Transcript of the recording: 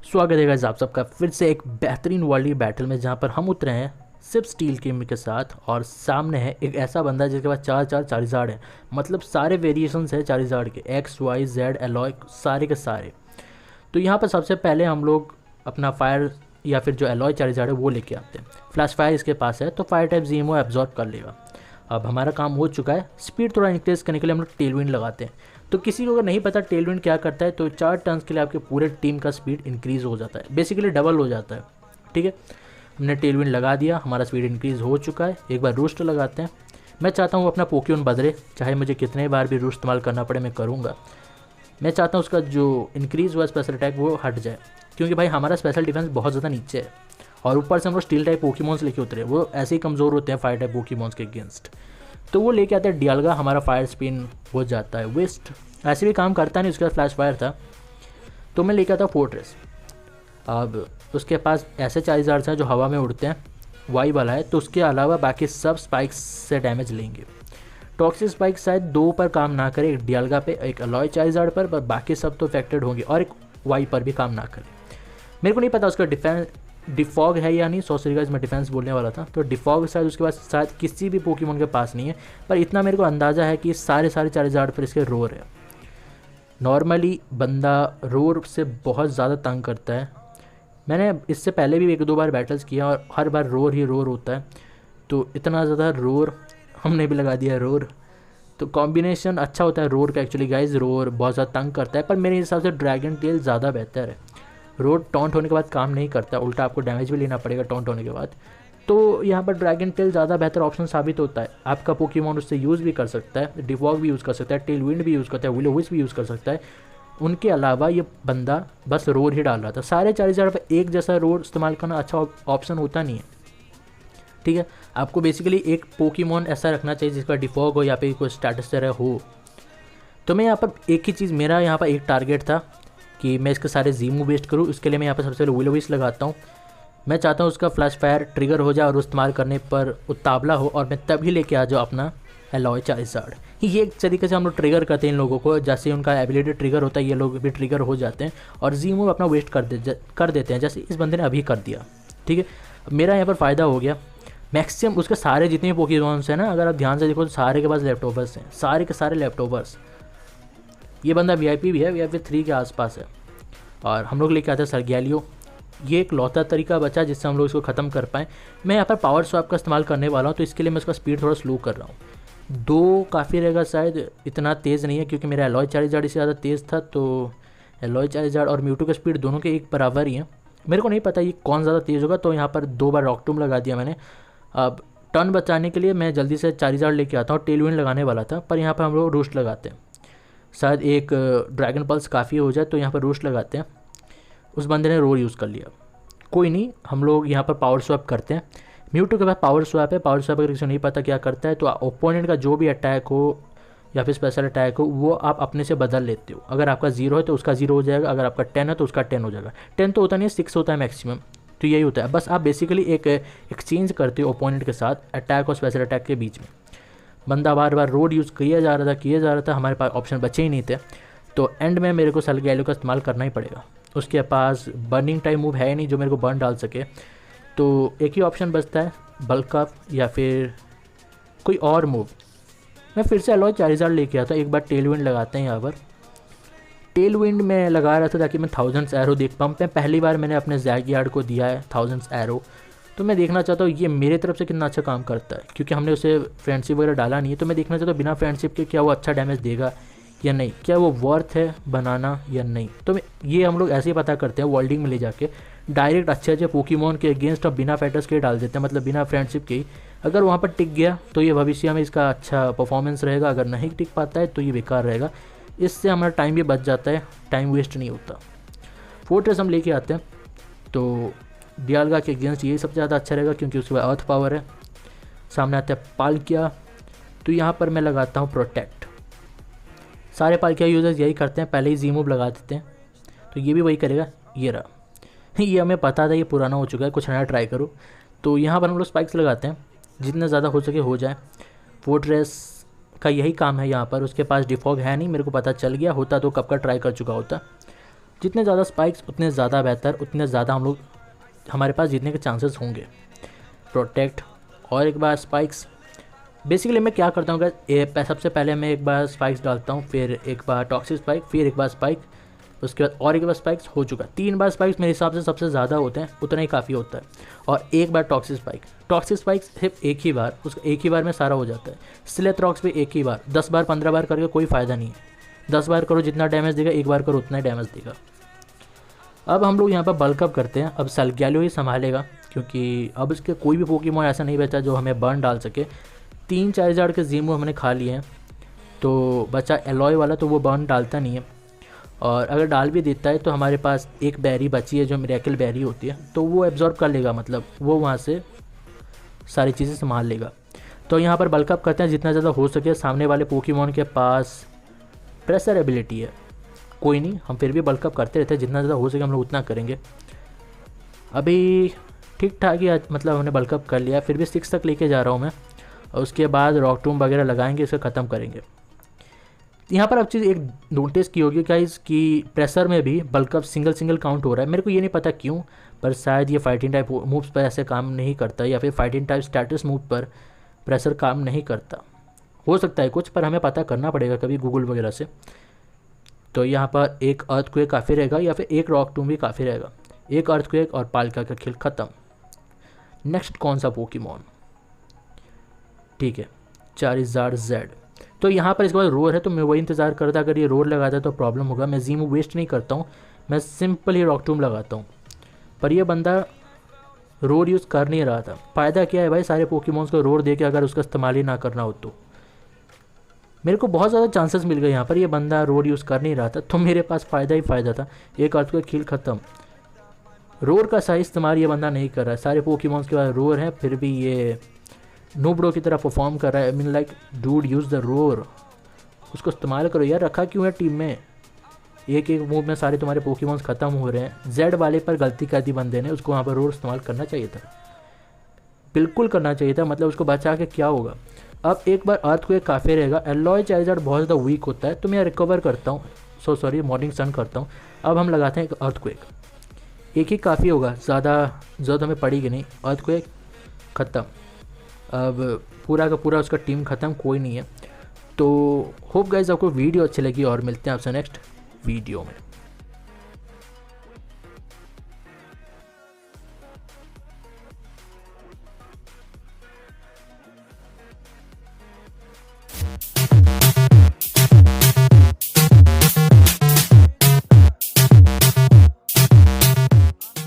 स्वागत है गाइस आप सबका फिर से एक बेहतरीन वर्ल्ड बैटल में, जहाँ पर हम उतरे हैं सिर्फ स्टील किंग के साथ। और सामने है एक ऐसा बंदा जिसके पास चार चार चालीसाड़ है, मतलब सारे वेरिएशंस है चालीसाड़ के, एक्स वाई जेड एलॉय सारे के सारे। तो यहाँ पर सबसे पहले हम लोग अपना फायर या फिर जो एलॉय चालीसाड़ है वो लेके आते हैं। फ्लैश फायर इसके पास है तो फायर टाइप जीएमओ एब्जॉर्ब कर लेगा। अब हमारा काम हो चुका है। स्पीड थोड़ा इंक्रीज करने के लिए हम लोग टेलविंड लगाते हैं। तो किसी को अगर नहीं पता टेलविंड क्या करता है, तो 4 टर्न्स के लिए आपके पूरे टीम का स्पीड इंक्रीज़ हो जाता है, बेसिकली डबल हो जाता है। ठीक है, हमने टेलविंड लगा दिया, हमारा स्पीड इंक्रीज़ हो चुका है। एक बार रूस्ट लगाते हैं। मैं चाहता हूँ अपना पोकेमॉन बदले, चाहे मुझे कितने बार भी रूस्ट इस्तेमाल करना पड़े मैं करूँगा। मैं चाहता हूँ उसका जो इंक्रीज़ हुआ स्पेशल अटैक वो हट जाए, क्योंकि भाई हमारा स्पेशल डिफेंस बहुत ज़्यादा नीचे है। और ऊपर से हम लोग स्टील टाइप पोकेमॉन्स लेके उतरे, वो ऐसे ही कमज़ोर होते हैं फायर टाइप पोकेमॉन्स के अगेंस्ट। तो वो लेके आते हैं डियालगा, हमारा फायर स्पिन हो जाता है वेस्ट। ऐसे भी काम करता नहीं, उसके पास फ्लैश फायर था। तो मैं लेके आता फोर्ट्रेस। अब उसके पास ऐसे 40,000 हैं जो हवा में उड़ते हैं, वाई वाला है। तो उसके अलावा बाकी सब स्पाइक्स से डैमेज लेंगे। टॉक्सिक स्पाइक शायद 2 पर काम ना करे, एक डियालगा पे एक अलॉय 40,000 पर बाकी सब तो अफेक्टेड होंगे, और एक वाई पर भी काम ना करे। मेरे को नहीं पता उसका डिफॉग है या नहीं। सॉरी गाइस, मैं डिफेंस बोलने वाला था। तो डिफॉग शायद उसके पास शायद किसी भी पोकेमॉन के पास नहीं है, पर इतना मेरे को अंदाज़ा है कि सारे 40,000 पर इसके रोर है। नॉर्मली बंदा रोर से बहुत ज़्यादा तंग करता है। मैंने इससे पहले भी 1-2 बार बैटल्स किया और हर बार रोर ही रोर होता है। तो इतना ज़्यादा रोर हमने भी लगा दिया रोर। तो कॉम्बिनेशन अच्छा होता है रोर का एक्चुअली गाइज। रोर बहुत ज़्यादा तंग करता है, पर मेरे हिसाब से ड्रैगन टेल ज़्यादा बेहतर है। रोर टॉन्ट होने के बाद काम नहीं करता, उल्टा आपको डैमेज भी लेना पड़ेगा टॉन्ट होने के बाद। तो यहाँ पर ड्रैगन टेल ज़्यादा बेहतर ऑप्शन साबित होता है। आपका पोकेमॉन उससे यूज़ भी कर सकता है, डिफॉग भी यूज़ कर सकता है, टेल विंड भी यूज़ करता है, विलोविस भी यूज़ कर सकता है। उनके अलावा ये बंदा बस रोर ही डाल रहा था। सारे 40,000 पर एक जैसा रोर इस्तेमाल करना अच्छा ऑप्शन होता नहीं है। ठीक है, आपको बेसिकली एक पोकेमॉन ऐसा रखना चाहिए जिसका डिफॉग हो या फिर कोई स्टेटस तरह हो। तो मैं यहाँ पर एक ही चीज़, मेरा यहाँ पर एक टारगेट था कि मैं इसके सारे जीमू वेस्ट करूँ। इसके लिए मैं यहाँ पर सबसे पहले विलोविस लगाता हूँ। मैं चाहता हूँ उसका फ्लैश फायर ट्रिगर हो जाए और इस्तेमाल करने पर उतावला हो, और मैं तभी लेके आ जाऊँ अपना एलॉय 40,000। ये एक तरीके से हम लोग ट्रिगर करते हैं इन लोगों को, जैसे उनका एबिलिटी ट्रिगर होता है ये लोग भी ट्रिगर हो जाते हैं और जीमू अपना वेस्ट कर देते हैं, जैसे इस बंदे ने अभी कर दिया। ठीक है, मेरा यहाँ पर फ़ायदा हो गया। मैक्सिमम उसके सारे जितने भी पोकेमॉन्स हैं ना, अगर आप ध्यान से देखो तो सारे के पास लैपटॉपर्स हैं, सारे के सारे लैपटॉपर्स। ये बंदा वीआईपी भी है, वीआईपी 3 के आसपास है। और हम लोग लेके आते हैं सरगैलियो। ये एक लौता तरीका बचा जिससे हम लोग इसको ख़त्म कर पाएँ। मैं यहाँ पर पावर स्वैप का इस्तेमाल करने वाला हूँ, तो इसके लिए मैं इसका स्पीड थोड़ा स्लो कर रहा हूँ। 2 काफ़ी रहेगा शायद, इतना तेज़ नहीं है क्योंकि मेरा एलॉय 40,000 से ज़्यादा तेज़ था। तो एलॉय 40,000 और म्यूटू का स्पीड दोनों के एक बराबर ही है। मेरे को नहीं पता ये कौन ज़्यादा तेज़ होगा, तो यहाँ पर 2 बार रॉकटूम लगा दिया मैंने। अब टर्न बचाने के लिए मैं जल्दी से 40,000 लेके आता हूँ। टेलविंड लगाने वाला था, पर यहाँ पर हम लोग रूस्ट लगाते हैं। शायद एक ड्रैगन पल्स काफ़ी हो जाए, तो यहाँ पर रूस्ट लगाते हैं। उस बंदे ने रोर यूज़ कर लिया, कोई नहीं, हम लोग यहाँ पर पावर स्वैप करते हैं। म्यूटू के पास पावर स्वैप है। पावर स्वैप अगर किसी को नहीं पता क्या करता है, तो ओपोनेंट का जो भी अटैक हो या फिर स्पेशल अटैक हो वो आप अपने से बदल लेते हो। अगर आपका 0 है तो उसका 0 हो जाएगा, अगर आपका 10 है तो उसका 10 हो जाएगा। 10 तो होता नहीं है, 6 होता है मैक्सिमम। तो यही होता है, बस आप बेसिकली एक एक्सचेंज करते हो ओपोनेंट के साथ अटैक और स्पेशल अटैक के बीच में। बंदा बार बार रोड यूज़ किया जा रहा था, हमारे पास ऑप्शन बचे ही नहीं थे। तो एंड में मेरे को सरगैलियो का इस्तेमाल करना ही पड़ेगा। उसके पास बर्निंग टाइम मूव है नहीं जो मेरे को बर्न डाल सके। तो एक ही ऑप्शन बचता है, बल्क अप या फिर कोई और मूव। मैं फिर से अलॉय 40,000 लेके आता। एक बार टेल विंड लगाते हैं। यहाँ पर टेल विंड में लगा रहा था ताकि मैं 1000 एरो देख पाऊँ। मैं पहली बार मैंने अपने जैगियार्ड को दिया है 1000 एरो, तो मैं देखना चाहता हूँ ये मेरे तरफ से कितना अच्छा काम करता है, क्योंकि हमने उसे फ्रेंडशिप वगैरह डाला नहीं है। तो मैं देखना चाहता हूँ बिना फ्रेंडशिप के क्या वो अच्छा डैमेज देगा या नहीं, क्या वो वर्थ है बनाना या नहीं। तो ये हम लोग ऐसे ही पता करते हैं, वर्ल्डिंग में ले जाके डायरेक्ट अच्छे पोकेमॉन के अगेंस्ट और बिना फाइटर्स के डाल देते हैं, मतलब बिना फ्रेंडशिप के ही। अगर वहाँ पर टिक गया तो ये भविष्य में इसका अच्छा परफॉर्मेंस रहेगा, अगर नहीं टिक पाता है तो ये बेकार रहेगा। इससे हमारा टाइम भी बच जाता है, टाइम वेस्ट नहीं होता। फोर्ट्रेस हम लेके आते हैं, तो डियालगा के अगेंस्ट ये सबसे ज़्यादा अच्छा रहेगा क्योंकि उसके बाद अर्थ पावर है। सामने आता है पालकिया, तो यहाँ पर मैं लगाता हूँ प्रोटेक्ट। सारे पालकिया यूजर्स यही करते हैं, पहले ही जी मूव लगा देते हैं, तो ये भी वही करेगा। ये रहा, ये हमें पता था ये पुराना हो चुका है, कुछ नया ट्राई करो। तो यहाँ पर हम लोग स्पाइक्स लगाते हैं, जितना ज़्यादा हो सके हो जाए। फोर्ट्रेस का यही काम है यहाँ पर। उसके पास डिफॉग है नहीं, मेरे को पता चल गया, होता तो कब का ट्राई कर चुका होता। जितने ज़्यादा स्पाइक्स उतने ज़्यादा बेहतर, उतने ज़्यादा हम लोग हमारे पास जीतने के चांसेस होंगे। प्रोटेक्ट और एक बार स्पाइक्स। बेसिकली मैं क्या करता हूँ गाइस, सबसे पहले मैं एक बार स्पाइक्स डालता हूँ, फिर एक बार टॉक्सिक स्पाइक, फिर एक बार स्पाइक, उसके बाद और एक बार स्पाइक्स हो चुका। 3 बार स्पाइक्स मेरे हिसाब से सबसे ज़्यादा होते हैं, उतना ही काफ़ी होता है। और एक बार टॉक्सिक स्पाइक, टॉक्सिक स्पाइक सिर्फ एक ही बार, उसका एक ही बार में सारा हो जाता है। स्लेथ रॉक्स भी एक ही बार, 10 बार 15 बार करके कोई फ़ायदा नहीं है। 10 बार करो जितना डैमेज देगा, एक बार करो उतना ही डैमेज देगा। अब हम लोग यहाँ पर बल्कअप करते हैं। अब सलग्यालो ही संभालेगा, क्योंकि अब इसके कोई भी पोकेमॉन ऐसा नहीं बचा जो हमें बर्न डाल सके। 3 चार्जर के जीमो हमने खा लिए हैं, तो बचा एलॉय वाला, तो वो बर्न डालता नहीं है। और अगर डाल भी देता है तो हमारे पास एक बैरी बची है जो मिरेकल बैरी होती है, तो वो एब्जॉर्ब कर लेगा, मतलब वो वहाँ से सारी चीज़ें संभाल लेगा। तो यहाँ पर बल्कअप करते हैं जितना ज़्यादा हो सके। सामने वाले पोकेमॉन के पास प्रेशर एबिलिटी है, कोई नहीं, हम फिर भी बल्कअप करते रहते हैं, जितना ज़्यादा हो सके हम लोग उतना करेंगे। अभी ठीक ठाक ही मतलब हमने बल्कअप कर लिया, फिर भी 6 तक लेके जा रहा हूँ मैं, और उसके बाद रॉक टूम वगैरह लगाएंगे, इसे ख़त्म करेंगे। यहाँ पर अब चीज़ एक नोटिस की होगी गाइस कि प्रेशर में भी बल्कअप सिंगल काउंट हो रहा है। मेरे को ये नहीं पता क्यों, पर शायद ये फाइटिंग टाइप मूव्स पर ऐसे काम नहीं करता, या फिर फाइटिंग टाइप स्टेटस मूव पर प्रेशर काम नहीं करता, हो सकता है कुछ, पर हमें पता करना पड़ेगा कभी गूगल वगैरह से। तो यहाँ पर एक अर्थक्वेक काफ़ी रहेगा, या फिर एक रॉक टूम भी काफ़ी रहेगा। एक अर्थक्वेक और पालका का खेल ख़त्म। नेक्स्ट कौन सा पोकेमॉन? ठीक है, चारिज़ार्ड जेड। तो यहाँ पर इसके बाद रोर है, तो मैं वही इंतज़ार करता, अगर ये रोर लगाता तो प्रॉब्लम होगा। मैं जीमो वेस्ट नहीं करता हूँ, मैं सिंपल ही रॉक टूम लगाता हूँ। पर ये बंदा रोर यूज़ कर नहीं रहा था। फ़ायदा क्या है भाई सारे पोकेमॉन्स को रोर दे के, अगर उसका इस्तेमाल ही ना करना हो तो। मेरे को बहुत ज़्यादा चांसेस मिल गए यहाँ पर, ये बंदा रोर यूज़ कर नहीं रहा था, तो मेरे पास फ़ायदा ही फ़ायदा था। एक अर्थ का खेल ख़त्म। रोर का सही इस्तेमाल ये बंदा नहीं कर रहा है। सारे पोकेमॉन्स के बाद रोर है, फिर भी ये नूबड़ो की तरह परफॉर्म कर रहा है। I mean like dude use the roar, उसको इस्तेमाल करो यार, रखा क्यों है टीम में? एक एक मूव में सारे तुम्हारे पोकेमॉन्स ख़त्म हो रहे हैं। जेड वाले पर गलती कर दी बंदे ने, उसको वहाँ पर रोर इस्तेमाल करना चाहिए था, बिल्कुल करना चाहिए था, मतलब उसको बचा के क्या होगा। अब एक बार अर्थ को एक काफ़ी रहेगा। एलॉय चार्जर बहुत ज़्यादा वीक होता है, तो मैं रिकवर करता हूँ, सॉरी मॉर्निंग सन करता हूँ। अब हम लगाते हैं एक अर्थ को एक ही काफ़ी होगा, ज़्यादा ज़रूरत हमें पड़ेगी नहीं। अर्थ को एक ख़त्म। अब पूरा का पूरा उसका टीम ख़त्म, कोई नहीं है। तो होप गाइस आपको वीडियो अच्छी लगी, और मिलते हैं आपसे नेक्स्ट वीडियो में।